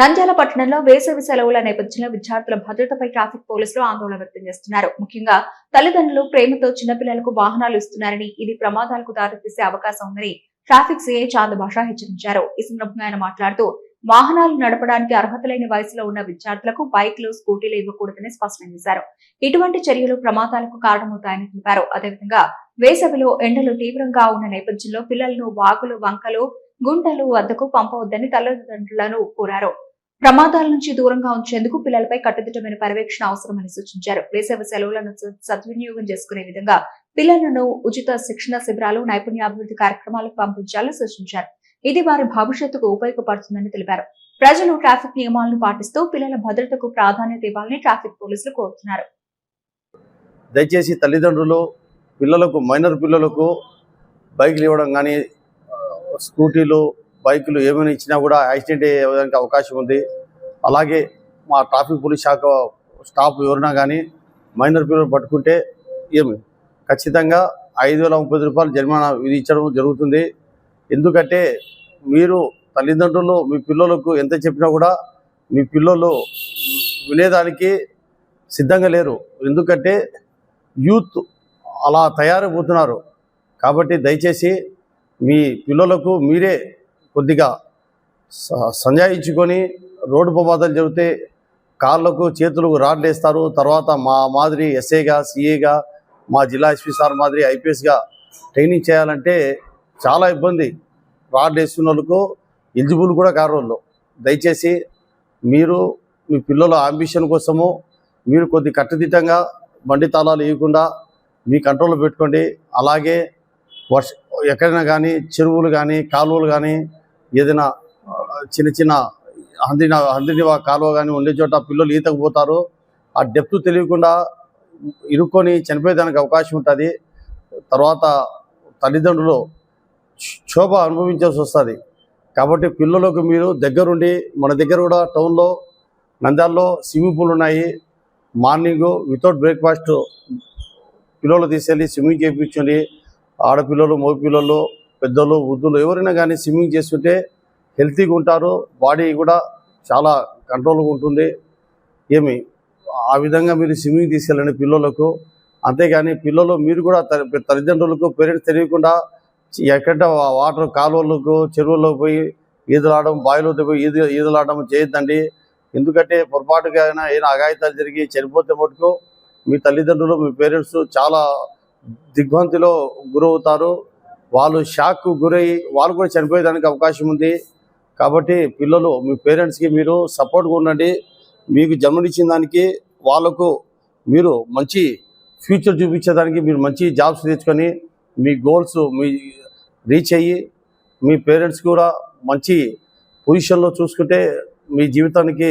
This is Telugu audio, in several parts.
నంద్యాల పట్టణంలో వేసవి సెలవుల నేపథ్యంలో విద్యార్థుల భద్రతపై ట్రాఫిక్ పోలీసులు ఆందోళన వ్యక్తం చేస్తున్నారు. ముఖ్యంగా తల్లిదండ్రులు ప్రేమతో చిన్నపిల్లలకు వాహనాలు ఇస్తున్నారని, ఇది ప్రమాదాలకు దారితీసే అవకాశం ఉందని ట్రాఫిక్ సీఐ చాంద్ భాష హెచ్చరించారు. ఈ సందర్భంగా ఆయన మాట్లాడుతూ, వాహనాలు నడపడానికి అర్హత లేని వయసులో ఉన్న విద్యార్థులకు బైక్లు, స్కూటీలు ఇవ్వకూడదని స్పష్టం చేశారు. ఇటువంటి చర్యలు ప్రమాదాలకు కారణమవుతాయని తెలిపారు. అదేవిధంగా వేసవిలో ఎండలు తీవ్రంగా ఉన్న నేపథ్యంలో పిల్లలను వాగులు, వంకలు, గుంటలు వద్దకు పంపవద్దని తల్లిదండ్రులను కోరారు. ప్రమాదాల నుంచి దూరంగా ఉంచేందుకు పిల్లలపై కట్టుదిట్టమైన పర్యవేక్షణ అవసరమని సూచించారు. వేసవి సెలవులను సద్వినియోగం చేసుకునే విధంగా పిల్లలను ఉచిత శిక్షణ శిబిరాలు, నైపుణ్యాభివృద్ధి కార్యక్రమాలకు పంపించాలని సూచించారు. ఇది వారి భవిష్యత్తుకు ఉపయోగపడుతుందని తెలిపారు. ప్రజలు ట్రాఫిక్ నియమాలను పాటిస్తూ పిల్లల భద్రతకు ప్రాధాన్యత ఇవ్వాలని ట్రాఫిక్ పోలీసులు కోరుతున్నారు. దయచేసి తల్లిదండ్రులు మైనర్ పిల్లలకు బైక్లు ఇవ్వడం కానీ, స్కూటీలు, బైకులు ఏమైనా ఇచ్చినా కూడా యాక్సిడెంట్ అయ్యేదానికి అవకాశం ఉంది. అలాగే మా ట్రాఫిక్ పోలీస్ శాఖ స్టాఫ్ ఎవరైనా కానీ మైనర్ పిల్లలు పట్టుకుంటే ఖచ్చితంగా 5,030 రూపాయలు జరిమానా విధించడం జరుగుతుంది. ఎందుకంటే మీరు తల్లిదండ్రులు మీ పిల్లలకు ఎంత చెప్పినా కూడా మీ పిల్లలు వినేదానికి సిద్ధంగా లేరు. ఎందుకంటే యూత్ అలా తయారైపోతున్నారు. కాబట్టి దయచేసి మీ పిల్లలకు మీరే కొద్దిగా సంజాయించుకొని, రోడ్డు ప్రమాదాలు జరిగితే కాళ్ళకు చేతులకు రాడ్లు వేస్తారు. తర్వాత మా మాదిరి ఎస్ఐగా, సిఏగా, మా జిల్లా ఎస్పీ సార్ మాదిరి ఐపీఎస్గా ట్రైనింగ్ చేయాలంటే చాలా ఇబ్బంది. రాడ్లు వేస్తున్న వాళ్ళకు ఎలిజిబుల్ కూడా కారోళ్ళు. దయచేసి మీరు మీ పిల్లల అంబిషన్ కోసము మీరు కొద్ది కట్టుదిట్టంగా బండి తాళాలు ఇవ్వకుండా మీ కంట్రోల్లో పెట్టుకోండి. అలాగే ఎక్కడైనా కానీ చెరువులు కానీ, కాలువలు కానీ, ఏదైనా చిన్న చిన్న హంద్రినివా కాలువ కానీ ఉండే చోట పిల్లలు ఈతకు పోతారు. ఆ డెప్త్ తెలియకుండా ఇరుక్కొని చనిపోయేదానికి అవకాశం ఉంటుంది. తర్వాత తల్లిదండ్రులు క్షోభ అనుభవించాల్సి వస్తుంది. కాబట్టి పిల్లలకు మీరు దగ్గరుండి, మన దగ్గర కూడా టౌన్లో నంద్యాలలో స్విమ్మింగ్ పూల్ ఉన్నాయి. మార్నింగ్ వితౌట్ బ్రేక్ఫాస్ట్ పిల్లలు తీసుకెళ్ళి స్విమ్మింగ్ చేయించండి. ఆడపిల్లలు, మగపిల్లలు, పెద్దలు, వృద్ధులు ఎవరైనా కానీ స్విమ్మింగ్ చేస్తుంటే హెల్తీగా ఉంటారు. బాడీ కూడా చాలా కంట్రోల్గా ఉంటుంది. ఆ విధంగా మీరు స్విమ్మింగ్ తీసుకెళ్ళండి పిల్లలకు. అంతేగాని పిల్లలు మీరు కూడా తల్లిదండ్రులకు, పేరెంట్స్ తెలియకుండా ఎక్కడ వాటర్ కాలువలకు, చెరువుల్లోకి పోయి ఈదలాడడం, బావిలోకి పోయి ఈదలాడడం చేయొద్దండి. ఎందుకంటే పొరపాటుగా అయినా అఘాయితాలు జరిగి చనిపోతే మటుకు మీ తల్లిదండ్రులు, మీ పేరెంట్స్ చాలా దిగ్భ్రాంతిలో గురవుతారు. వాళ్ళు షాక్కు గురయ్యి వాళ్ళు కూడా చనిపోయేదానికి అవకాశం ఉంది. కాబట్టి పిల్లలు, మీ పేరెంట్స్కి మీరు సపోర్ట్గా ఉండండి. మీకు జన్మనిచ్చిన దానికి వాళ్ళకు మీరు మంచి ఫ్యూచర్ చూపించేదానికి మీరు మంచి జాబ్స్ తెచ్చుకొని మీ గోల్స్ మీ రీచ్ అయ్యి మీ పేరెంట్స్ కూడా మంచి పొజిషన్లో చూసుకుంటే మీ జీవితానికి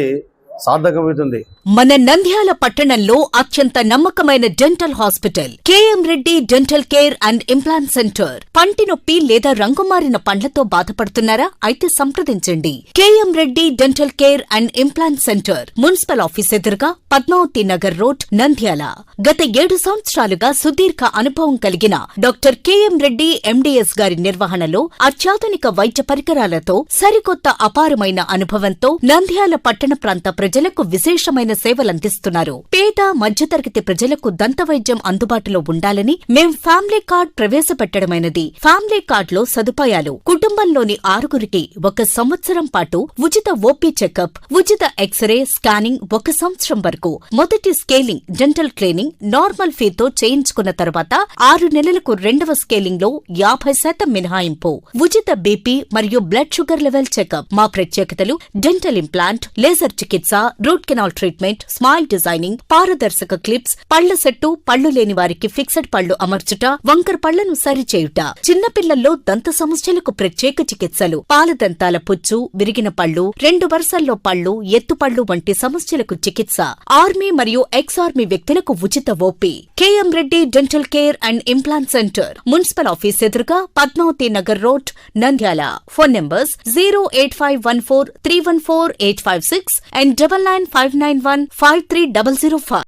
సార్థకమవుతుంది. మన నంద్యాల పట్టణంలో అత్యంత నమ్మకమైన dental hospital KM Reddy dental care and implant centre. పంటి నొప్పి లేదా రంగుమారిన పండ్లతో బాధపడుతున్నారా? అయితే సంప్రదించండి. KM Reddy dental care and implant centre, municipal office ఎదురుగా, పద్మావతి నగర్ రోడ్, నంద్యాల. గత 7 సంవత్సరాలుగా సుదీర్ఘ అనుభవం కలిగిన డాక్టర్ కేఎం రెడ్డి ఎండీఎస్ గారి నిర్వహణలో అత్యాధునిక వైద్య పరికరాలతో, సరికొత్త అపారమైన అనుభవంతో నంద్యాల పట్టణ ప్రాంత ప్రజలకు విశేషమైన సేవలందిస్తున్నారు. పేద, మధ్యతరగతి ప్రజలకు దంతవైద్యం అందుబాటులో ఉండాలని మేం ఫ్యామిలీ కార్డ్ ప్రవేశపెట్టడమైనది. ఫ్యామిలీ కార్డులో సదుపాయాలు: కుటుంబంలోని 6గురికి 1 సంవత్సరం పాటు ఉచిత ఓపీ చెకప్, ఉచిత ఎక్స్రే, స్కానింగ్ 1 సంవత్సరం వరకు, మొదటి స్కేలింగ్, డెంటల్ క్లీనింగ్ నార్మల్ ఫీతో చేయించుకున్న తర్వాత 6 నెలలకు 2వ స్కేలింగ్ లో 50% మినహాయింపు, ఉచిత బీపీ మరియు బ్లడ్ షుగర్ లెవెల్ చెకప్. మా ప్రత్యేకతలు: డెంటల్ ఇంప్లాంట్, లేజర్ చికిత్స, root canal treatment, smile designing, పారదర్శక క్లిప్స్, పళ్ల సెట్టు, పళ్లు లేని వారికి ఫిక్సెడ్ పళ్లు అమర్చుట, వంకర పళ్లను సరిచేయుట, చిన్నపిల్లల్లో దంత సమస్యలకు ప్రత్యేక చికిత్సలు, పాలదంతాల పుచ్చు, విరిగిన పళ్లు, 2 వరుసల్లో పళ్లు, ఎత్తుపళ్లు వంటి సమస్యలకు చికిత్స, ఆర్మీ మరియు ఎక్స్ ఆర్మీ వ్యక్తులకు ఉచిత OP. KM Reddy dental care and implant centre, municipal office ఎదురుగా, Padmavathi Nagar road, Nandyal. Phone numbers 08514314856 and 9959153005.